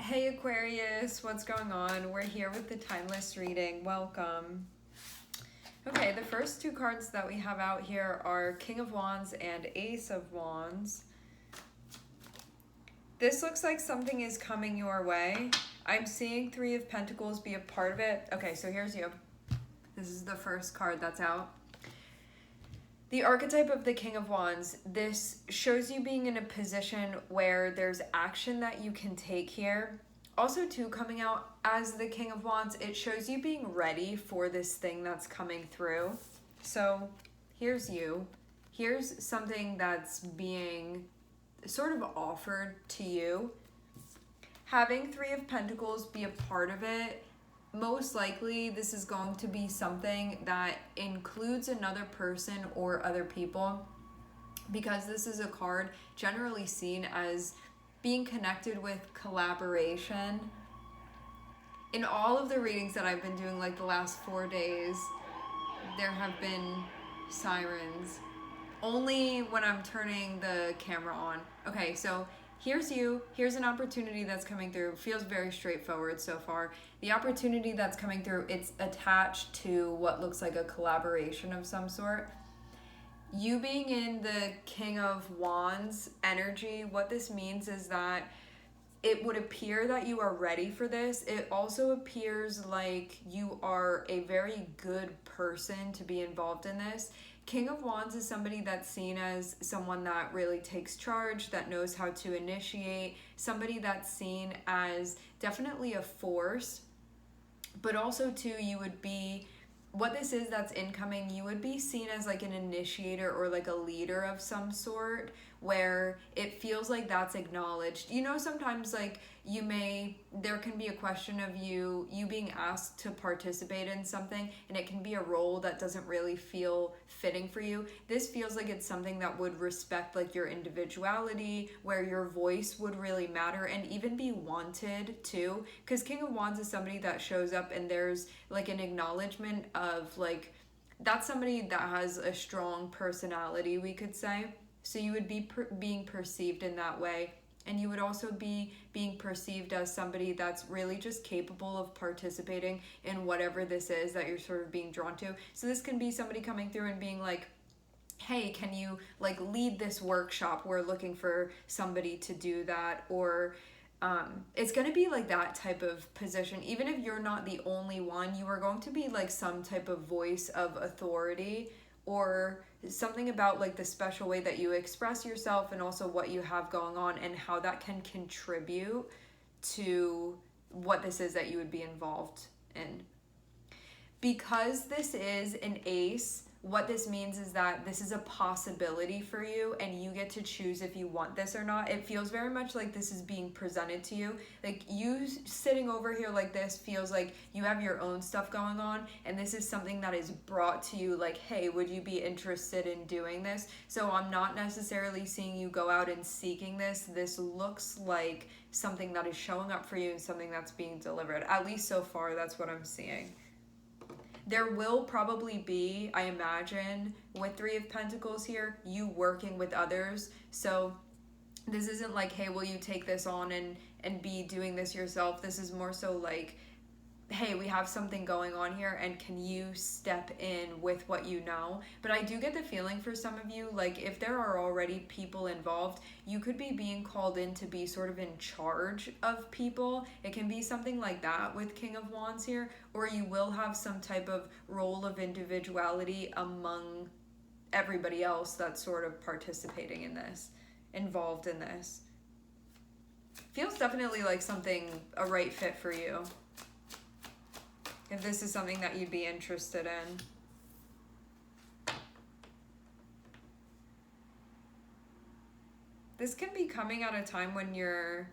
Hey Aquarius, what's going on? We're here with the timeless reading. Welcome. Okay, the first two cards that we have out here are King of Wands and Ace of Wands. This looks like something is coming your way. I'm seeing Three of Pentacles be a part of it. Okay, so here's you. This is the first card that's out. The archetype of the King of Wands, this shows you being in a position where there's action that you can take here. Also, too, coming out as the King of Wands, it shows you being ready for this thing that's coming through. So here's you. Here's something that's being sort of offered to you. Having Three of Pentacles be a part of it, most likely this is going to be something that includes another person or other people, because this is a card generally seen as being connected with collaboration. In all of the readings that I've been doing, like the last 4 days, there have been sirens. Only when I'm turning the camera on. Okay, so here's you. Here's an opportunity that's coming through. Feels very straightforward so far. The opportunity that's coming through, it's attached to what looks like a collaboration of some sort. You being in the King of Wands energy, what this means is that it would appear that you are ready for this. It also appears like you are a very good person to be involved in this. King of Wands is somebody that's seen as someone that really takes charge, that knows how to initiate, somebody that's seen as definitely a force, but also too, you would be, what this is that's incoming, you would be seen as like an initiator or like a leader of some sort, where it feels like that's acknowledged. You know, sometimes like there can be a question of you being asked to participate in something, and it can be a role that doesn't really feel fitting for you. This feels like it's something that would respect like your individuality, where your voice would really matter and even be wanted too, because King of Wands is somebody that shows up and there's like an acknowledgement of like, that's somebody that has a strong personality, we could say. So you would be being perceived in that way. And you would also be being perceived as somebody that's really just capable of participating in whatever this is that you're sort of being drawn to. So this can be somebody coming through and being like, hey, can you like lead this workshop? We're looking for somebody to do that. Or it's going to be like that type of position. Even if you're not the only one, you are going to be like some type of voice of authority, or something about like the special way that you express yourself and also what you have going on and how that can contribute to what this is that you would be involved in. Because this is an ace, what this means is that this is a possibility for you and you get to choose if you want this or not. It feels very much like this is being presented to you. Like you sitting over here like this feels like you have your own stuff going on, and this is something that is brought to you like, hey, would you be interested in doing this? So I'm not necessarily seeing you go out and seeking this. This looks like something that is showing up for you and something that's being delivered. At least so far, that's what I'm seeing. There will probably be, I imagine, with Three of Pentacles here, you working with others. So this isn't like, hey, will you take this on and be doing this yourself? This is more so like, hey, we have something going on here and can you step in with what you know? But I do get the feeling for some of you, like if there are already people involved, you could be being called in to be sort of in charge of people. It can be something like that with King of Wands here, or you will have some type of role of individuality among everybody else that's sort of participating in this, involved in this. Feels definitely like something, a right fit for you, if this is something that you'd be interested in. This can be coming at a time when you're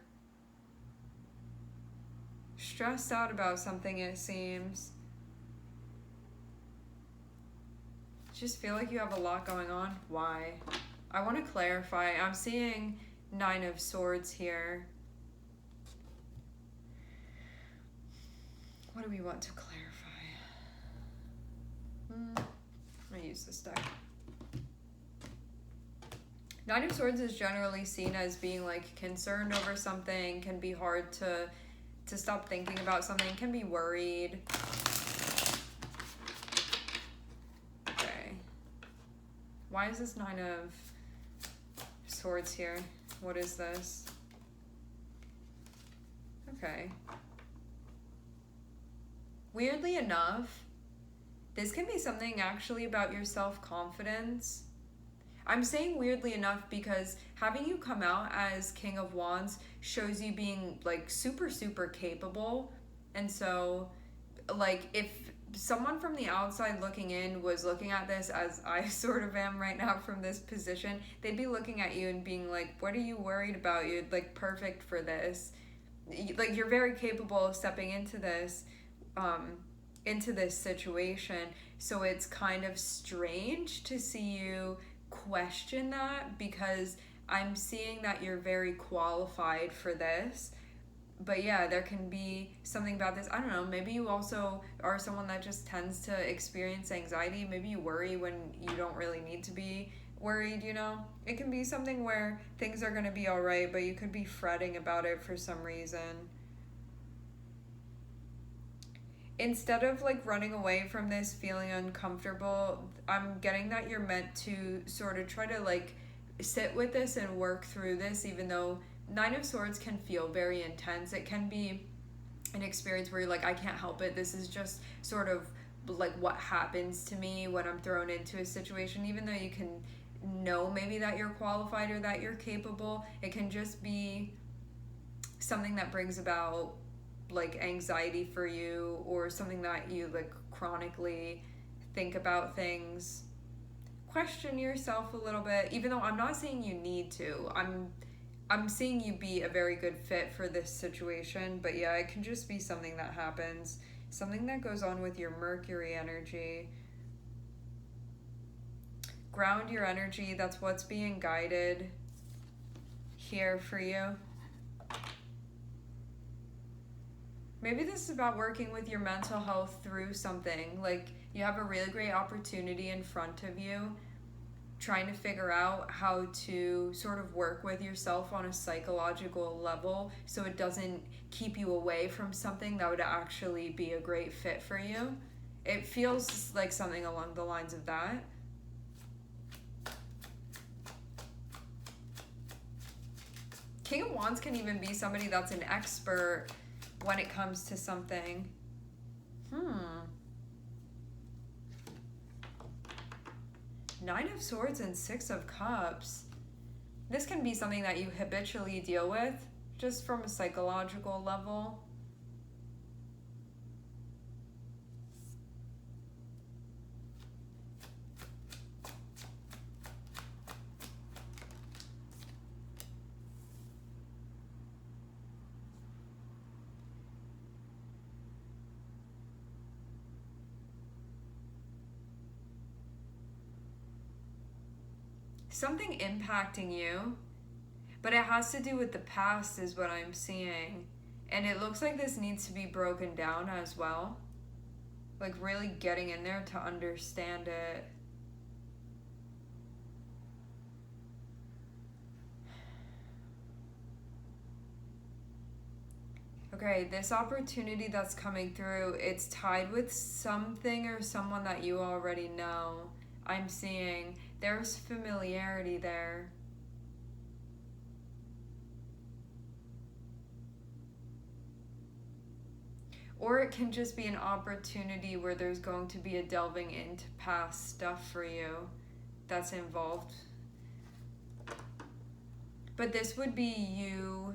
stressed out about something, it seems. Just feel like you have a lot going on. Why? I want to clarify. I'm seeing 9 of Swords here. What do we want to clarify? I'm going to use this deck. Nine of Swords is generally seen as being like concerned over something, can be hard to stop thinking about something, can be worried. Okay. Why is this Nine of Swords here? What is this? Okay. Weirdly enough, this can be something actually about your self-confidence. I'm saying weirdly enough because having you come out as King of Wands shows you being like super, super capable. And so like if someone from the outside looking in was looking at this as I sort of am right now from this position, they'd be looking at you and being like, what are you worried about? You're like perfect for this. Like you're very capable of stepping into this situation. So it's kind of strange to see you question that, because I'm seeing that you're very qualified for this. But yeah, there can be something about this. I don't know, maybe you also are someone that just tends to experience anxiety. Maybe you worry when you don't really need to be worried, you know? It can be something where things are going to be all right, but you could be fretting about it for some reason. Instead of like running away from this, feeling uncomfortable, I'm getting that you're meant to sort of try to like sit with this and work through this. Even though Nine of Swords can feel very intense, it can be an experience where you're like, I can't help it, this is just sort of like what happens to me when I'm thrown into a situation. Even though you can know maybe that you're qualified or that you're capable, it can just be something that brings about like anxiety for you, or something that you like chronically think about things. Question yourself a little bit, even though I'm not saying you need to. I'm seeing you be a very good fit for this situation. But yeah, it can just be something that happens, something that goes on with your Mercury energy. Ground your energy, that's what's being guided here for you. Maybe this is about working with your mental health through something. Like you have a really great opportunity in front of you, trying to figure out how to sort of work with yourself on a psychological level so it doesn't keep you away from something that would actually be a great fit for you. It feels like something along the lines of that. King of Wands can even be somebody that's an expert when it comes to something. Nine of Swords and Six of Cups. This can be something that you habitually deal with, just from a psychological level. Something impacting you, but it has to do with the past is what I'm seeing. And it looks like this needs to be broken down as well. Like really getting in there to understand it. Okay, this opportunity that's coming through, it's tied with something or someone that you already know. I'm seeing there's familiarity there. Or it can just be an opportunity where there's going to be a delving into past stuff for you that's involved. But this would be you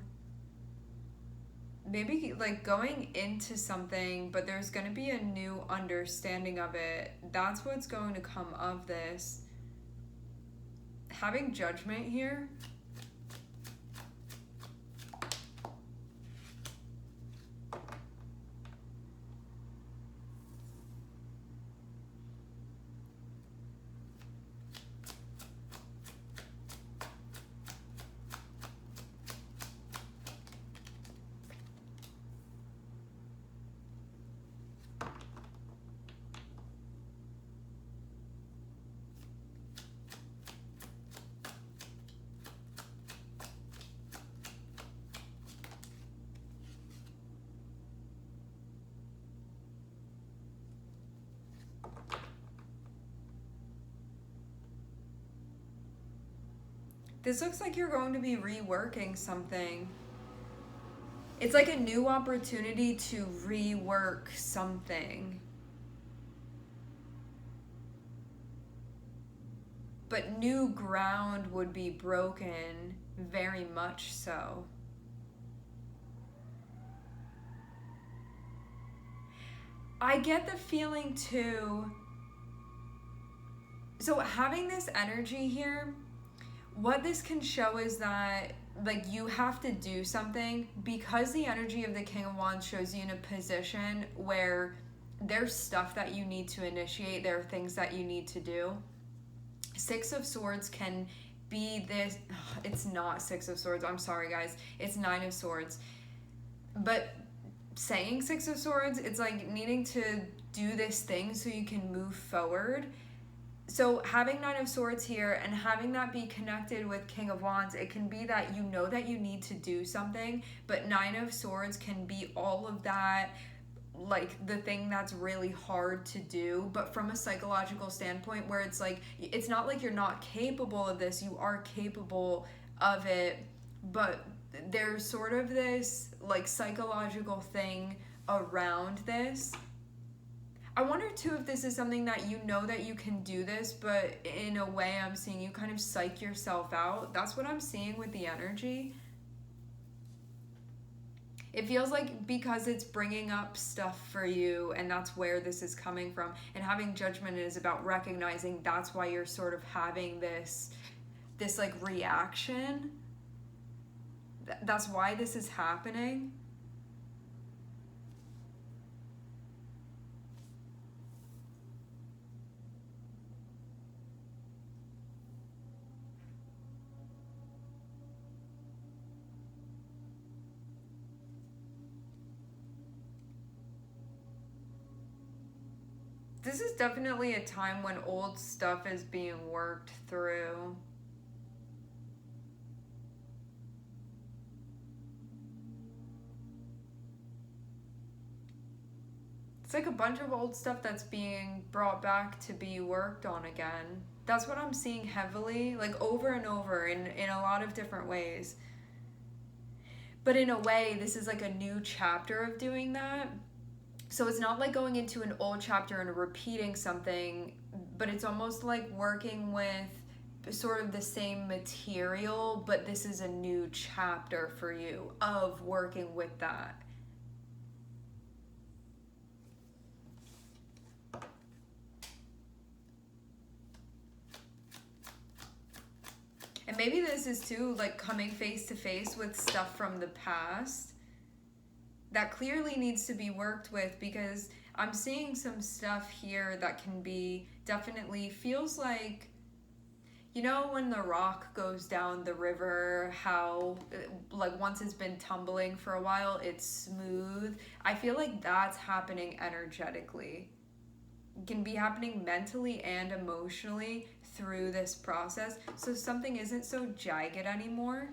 maybe like going into something, but there's going to be a new understanding of it. That's what's going to come of this. Having judgment here. This looks like you're going to be reworking something. It's like a new opportunity to rework something. But new ground would be broken, very much so. I get the feeling too. So having this energy here, what this can show is that like you have to do something, because the energy of the King of Wands shows you in a position where there's stuff that you need to initiate, there are things that you need to do. Six of Swords can be this, it's not Six of Swords, I'm sorry guys, it's Nine of Swords. But saying Six of Swords, it's like needing to do this thing so you can move forward. So having Nine of Swords here and having that be connected with King of Wands, it can be that you know that you need to do something, but Nine of Swords can be all of that, like the thing that's really hard to do, but from a psychological standpoint where it's like, it's not like you're not capable of this, you are capable of it, but there's sort of this like psychological thing around this. I wonder too if this is something that you know that you can do this, but in a way I'm seeing you kind of psych yourself out. That's what I'm seeing with the energy. It feels like because it's bringing up stuff for you, and that's where this is coming from. And having judgment is about recognizing that's why you're sort of having this like reaction. That's why this is happening. This is definitely a time when old stuff is being worked through. It's like a bunch of old stuff that's being brought back to be worked on again. That's what I'm seeing heavily, like over and over in a lot of different ways. But in a way, this is like a new chapter of doing that. So it's not like going into an old chapter and repeating something, but it's almost like working with sort of the same material, but this is a new chapter for you of working with that. And maybe this is too like coming face to face with stuff from the past that clearly needs to be worked with, because I'm seeing some stuff here that can be definitely feels like, you know, when the rock goes down the river, how like once it's been tumbling for a while, it's smooth. I feel like that's happening energetically. It can be happening mentally and emotionally through this process. So something isn't so jagged anymore.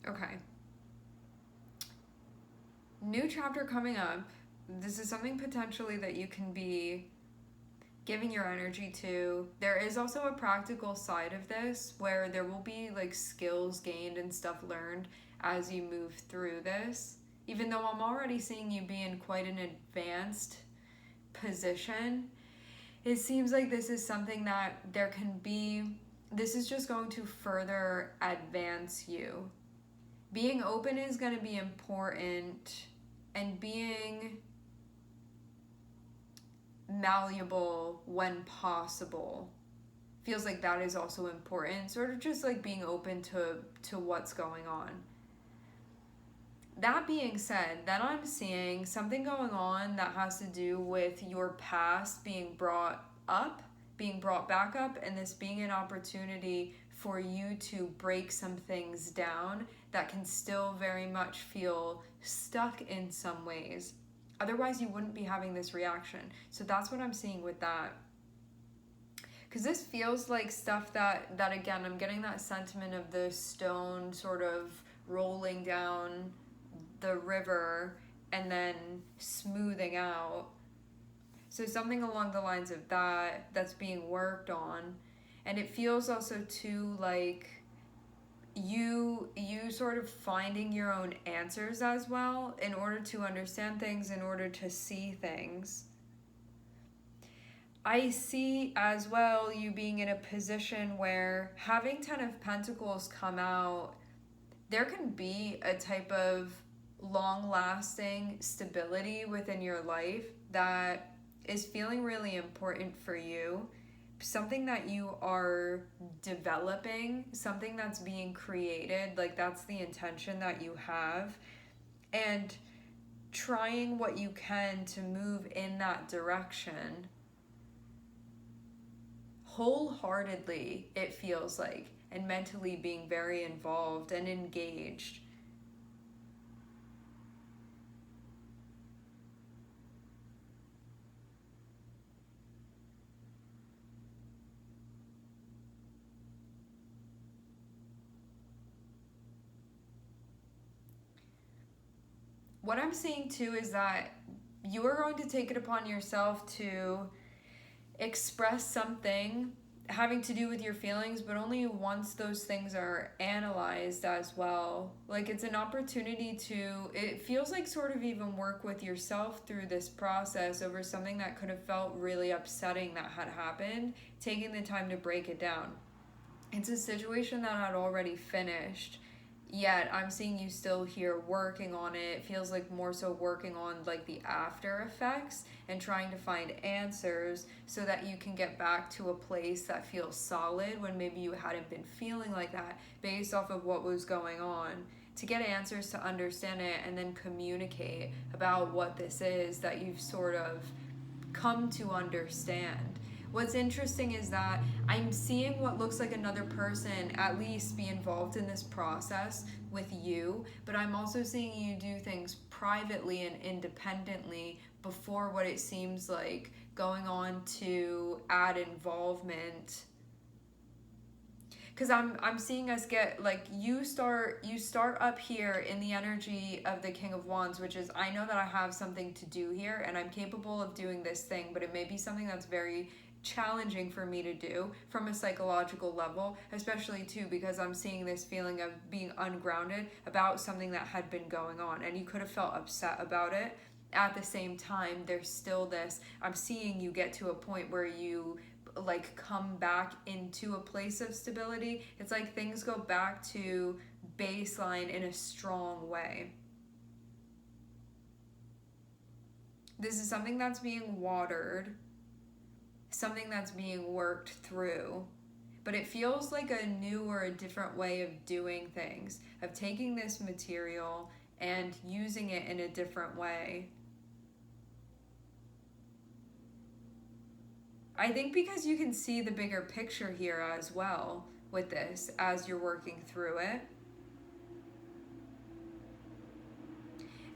Okay. New chapter coming up. This is something potentially that you can be giving your energy to. There is also a practical side of this where there will be like skills gained and stuff learned as you move through this. Even though I'm already seeing you be in quite an advanced position, it seems like this is something that there can be, this is just going to further advance you. Being open is going to be important, and being malleable when possible. Feels like that is also important. Sort of just like being open to what's going on. That being said, then I'm seeing something going on that has to do with your past being brought up, being brought back up, and this being an opportunity for you to break some things down that can still very much feel stuck in some ways. Otherwise, you wouldn't be having this reaction. So that's what I'm seeing with that. Because this feels like stuff that again, I'm getting that sentiment of the stone sort of rolling down the river and then smoothing out. So something along the lines of that that's being worked on. And it feels also too like you sort of finding your own answers as well in order to understand things, in order to see things. I see as well you being in a position where having 10 of Pentacles come out, there can be a type of long-lasting stability within your life that is feeling really important for you. Something that you are developing, something that's being created, like that's the intention that you have. And trying what you can to move in that direction wholeheartedly, it feels like, and mentally being very involved and engaged. What I'm seeing too is that you are going to take it upon yourself to express something having to do with your feelings, but only once those things are analyzed as well. Like it's an opportunity to, it feels like sort of even work with yourself through this process over something that could have felt really upsetting that had happened, taking the time to break it down. It's a situation that had already finished, yet I'm seeing you still here working on it. It feels like more so working on like the after effects and trying to find answers so that you can get back to a place that feels solid when maybe you hadn't been feeling like that based off of what was going on. To get answers to understand it and then communicate about what this is that you've sort of come to understand. What's interesting is that I'm seeing what looks like another person at least be involved in this process with you, but I'm also seeing you do things privately and independently before what it seems like going on to add involvement. Because I'm seeing us get like you start up here in the energy of the King of Wands, which is I know that I have something to do here and I'm capable of doing this thing, but it may be something that's very challenging for me to do from a psychological level, especially too because I'm seeing this feeling of being ungrounded about something that had been going on and you could have felt upset about it. At the same time, there's still this, I'm seeing you get to a point where you like come back into a place of stability. It's like things go back to baseline in a strong way. This is something that's being watered, something that's being worked through, but it feels like a new or a different way of doing things, of taking this material and using it in a different way. I think because you can see the bigger picture here as well with this as you're working through it.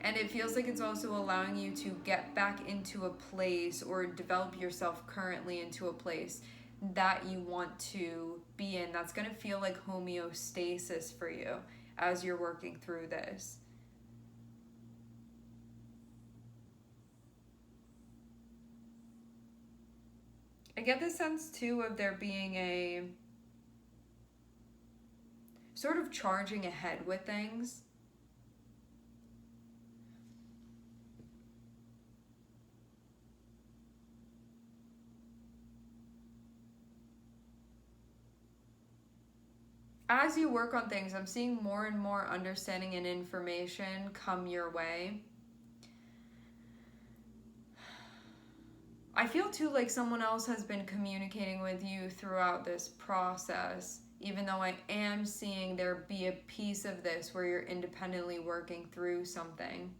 And it feels like it's also allowing you to get back into a place or develop yourself currently into a place that you want to be in. That's going to feel like homeostasis for you as you're working through this. I get the sense too of there being a sort of charging ahead with things. As you work on things, I'm seeing more and more understanding and information come your way. I feel too like someone else has been communicating with you throughout this process, even though I am seeing there be a piece of this where you're independently working through something.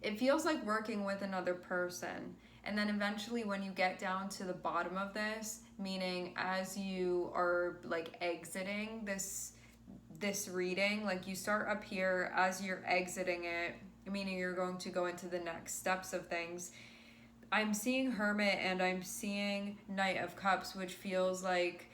It feels like working with another person. And then eventually when you get down to the bottom of this, meaning as you are like exiting this reading, like you start up here, as you're exiting it, meaning you're going to go into the next steps of things, I'm seeing Hermit and I'm seeing Knight of Cups, which feels like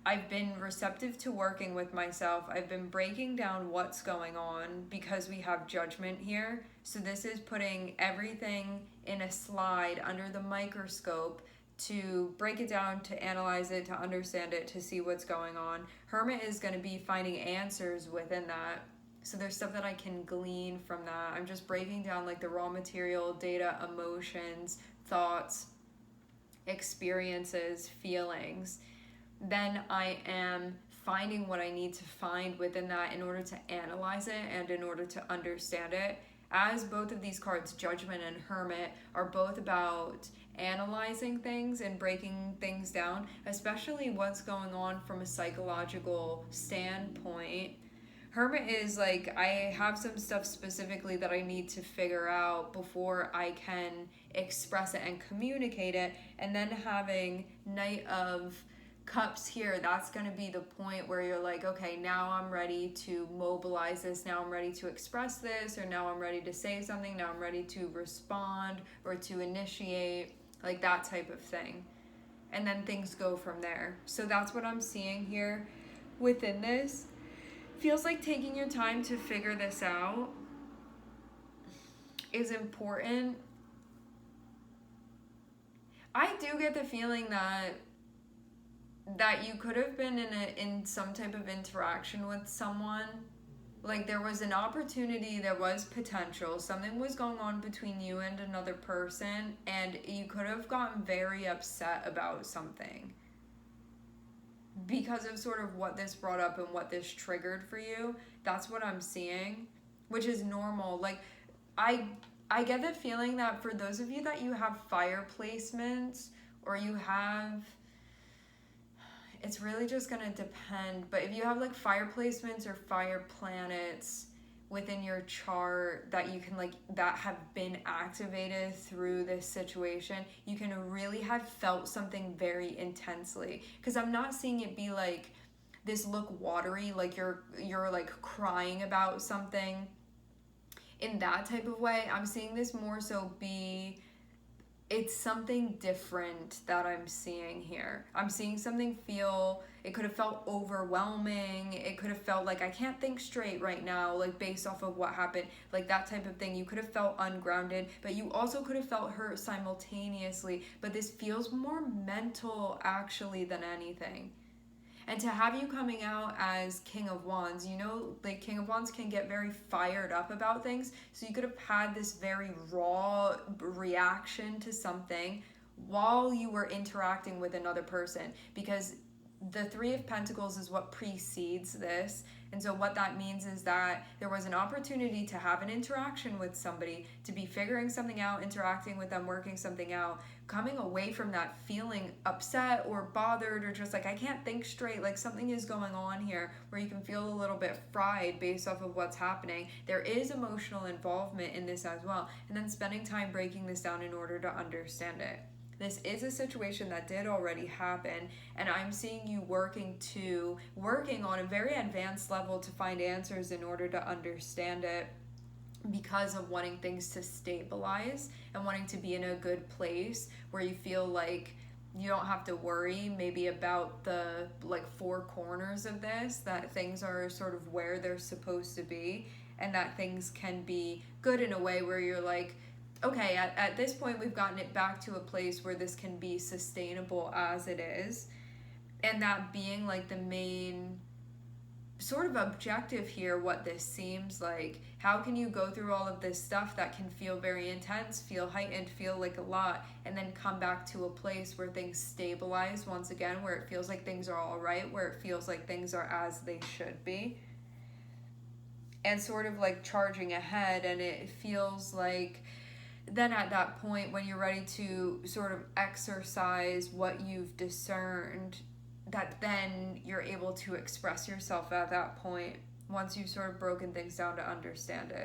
I've been receptive to working with myself. I've been breaking down what's going on because we have Judgment here. So this is putting everything in a slide under the microscope to break it down, to analyze it, to understand it, to see what's going on. Hermit is going to be finding answers within that. So there's stuff that I can glean from that. I'm just breaking down like the raw material, data, emotions, thoughts, experiences, feelings. Then I am finding what I need to find within that in order to analyze it and in order to understand it. As both of these cards, Judgment and Hermit, are both about analyzing things and breaking things down, especially what's going on from a psychological standpoint. Hermit is like, I have some stuff specifically that I need to figure out before I can express it and communicate it. And then having Knight of Cups here, that's going to be the point where you're like, okay, now I'm ready to mobilize this, now I'm ready to express this, or now I'm ready to say something, now I'm ready to respond or to initiate, like that type of thing. And then things go from there. So that's what I'm seeing here within this. Feels like taking your time to figure this out is important. I do get the feeling that you could have been in some type of interaction with someone. Like there was an opportunity, there was potential, something was going on between you and another person, and you could have gotten very upset about something because of sort of what this brought up and what this triggered for you. That's what I'm seeing, which is normal. Like I get the feeling that for those of you that you have fire placements, or you have, it's really just going to depend, but if you have like fire placements or fire planets within your chart that you can like, that have been activated through this situation, you can really have felt something very intensely. Because I'm not seeing it be like this look watery, like you're like crying about something in that type of way. I'm seeing this more so be, it's something different that I'm seeing here. I'm seeing something feel, it could have felt overwhelming. It could have felt like I can't think straight right now, like based off of what happened, like that type of thing. You could have felt ungrounded, but you also could have felt hurt simultaneously. But this feels more mental actually than anything. And to have you coming out as King of Wands, you know, like King of Wands can get very fired up about things. So you could have had this very raw reaction to something while you were interacting with another person, because the Three of Pentacles is what precedes this. And so what that means is that there was an opportunity to have an interaction with somebody, to be figuring something out, interacting with them, working something out, coming away from that feeling upset or bothered, or just like, I can't think straight, like something is going on here, where you can feel a little bit fried based off of what's happening. There is emotional involvement in this as well. And then spending time breaking this down in order to understand it. This is a situation that did already happen, and I'm seeing you working on a very advanced level to find answers in order to understand it, because of wanting things to stabilize and wanting to be in a good place where you feel like you don't have to worry maybe about the like four corners of this, that things are sort of where they're supposed to be, and that things can be good in a way where you're like, okay, at this point we've gotten it back to a place where this can be sustainable as it is. And that being like the main sort of objective here, what this seems like. How can you go through all of this stuff that can feel very intense, feel heightened, feel like a lot, and then come back to a place where things stabilize once again, where it feels like things are all right, where it feels like things are as they should be. and sort of like charging ahead. And it feels like then at that point, when you're ready to sort of exercise what you've discerned, that then you're able to express yourself at that point once you've sort of broken things down to understand it.